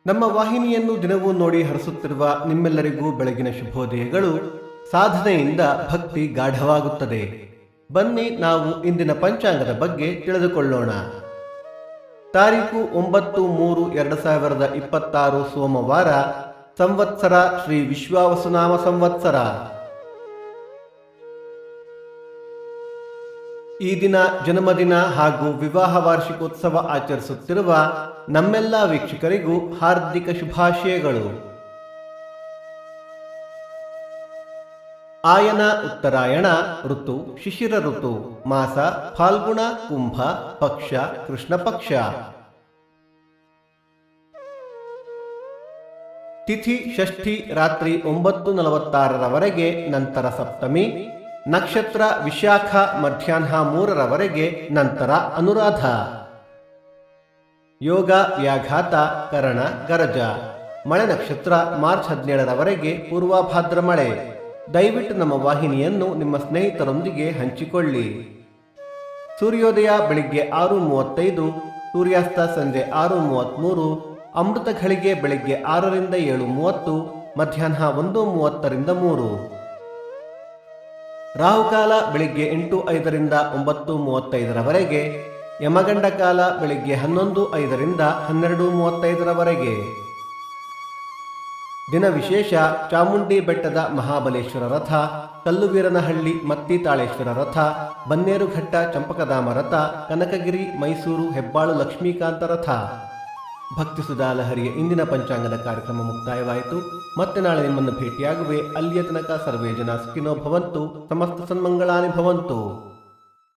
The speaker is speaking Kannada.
ನಮ್ಮ ವಾಹಿನಿಯನ್ನು ದಿನವೂ ನೋಡಿ ಹರಿಸುತ್ತಿರುವ ನಿಮ್ಮೆಲ್ಲರಿಗೂ ಬೆಳಗಿನ ಶುಭೋದಯಗಳು. ಸಾಧನೆಯಿಂದ ಭಕ್ತಿ ಗಾಢವಾಗುತ್ತದೆ. ಬನ್ನಿ ನಾವು ಇಂದಿನ ಪಂಚಾಂಗದ ಬಗ್ಗೆ ತಿಳಿದುಕೊಳ್ಳೋಣ. ತಾರೀಕು 9/3/2026 ಸೋಮವಾರ. ಸಂವತ್ಸರ ಶ್ರೀ ವಿಶ್ವಾವಸುನಾಮ ಸಂವತ್ಸರ. ಈ ದಿನ ಜನ್ಮದಿನ ಹಾಗೂ ವಿವಾಹ ವಾರ್ಷಿಕೋತ್ಸವ ಆಚರಿಸುತ್ತಿರುವ ನಮ್ಮೆಲ್ಲ ವೀಕ್ಷಕರಿಗೂ ಹಾರ್ದಿಕ ಶುಭಾಶಯಗಳು. ಆಯನ ಉತ್ತರಾಯಣ ಋತು ಶಿಶಿರ ಋತು. ಮಾಸ ಫಾಲ್ಗುಣ ಕುಂಭ. ಪಕ್ಷ ಕೃಷ್ಣ ಪಕ್ಷ. ತಿಥಿ ಷಷ್ಠಿ ರಾತ್ರಿ 9:46 ನಂತರ ಸಪ್ತಮಿ. ನಕ್ಷತ್ರ ವಿಶಾಖ ಮಧ್ಯಾಹ್ನ 3 ನಂತರ ಅನುರಾಧ. ಯೋಗ ವ್ಯಾಘಾತ ಕರಣ ಗರಜ. ಮಳೆ ನಕ್ಷತ್ರ ಮಾರ್ಚ್ 17 ಪೂರ್ವಭಾದ್ರ ಮಳೆ. ದಯವಿಟ್ಟು ನಮ್ಮ ವಾಹಿನಿಯನ್ನು ನಿಮ್ಮ ಸ್ನೇಹಿತರೊಂದಿಗೆ ಹಂಚಿಕೊಳ್ಳಿ. ಸೂರ್ಯೋದಯ ಬೆಳಿಗ್ಗೆ 6:35, ಸೂರ್ಯಾಸ್ತ ಸಂಜೆ 6:33, ಅಮೃತ ಘಳಿಗೆ ಬೆಳಿಗ್ಗೆ 6 ರಿಂದ 7:30, ಮಧ್ಯಾಹ್ನ 1:30 3. ರಾಹುಕಾಲ ಬೆಳಿಗ್ಗೆ 8:05 ರಿಂದ 9:35. ಯಮಗಂಡ ಕಾಲ ಬೆಳಿಗ್ಗೆ 11:05 ರಿಂದ 12:35. ದಿನ ವಿಶೇಷ: ಚಾಮುಂಡಿ ಬೆಟ್ಟದ ಮಹಾಬಲೇಶ್ವರ ರಥ, ಕಲ್ಲುವೀರನಹಳ್ಳಿ ಮತ್ತಿತಾಳೇಶ್ವರ ರಥ, ಬನ್ನೇರುಘಟ್ಟ ಚಂಪಕಧಾಮ ರಥ, ಕನಕಗಿರಿ ಮೈಸೂರು ಹೆಬ್ಬಾಳು ಲಕ್ಷ್ಮೀಕಾಂತ ರಥ. ಭಕ್ತಿ ಸುಧಾಲಹರಿಯ ಇಂದಿನ ಪಂಚಾಂಗದ ಕಾರ್ಯಕ್ರಮ ಮುಕ್ತಾಯವಾಯಿತು. ಮತ್ತೆ ನಾಳೆ ನಿಮ್ಮನ್ನು ಭೇಟಿಯಾಗುವೆ. ಅಲ್ಲಿಯ ತನಕ ಸರ್ವೇ ಜನ ಸುಖಿನೋ ಭವಂತು. ಸಮಸ್ತ ಸನ್ಮಂಗಳಾನಿ ಭವಂತು.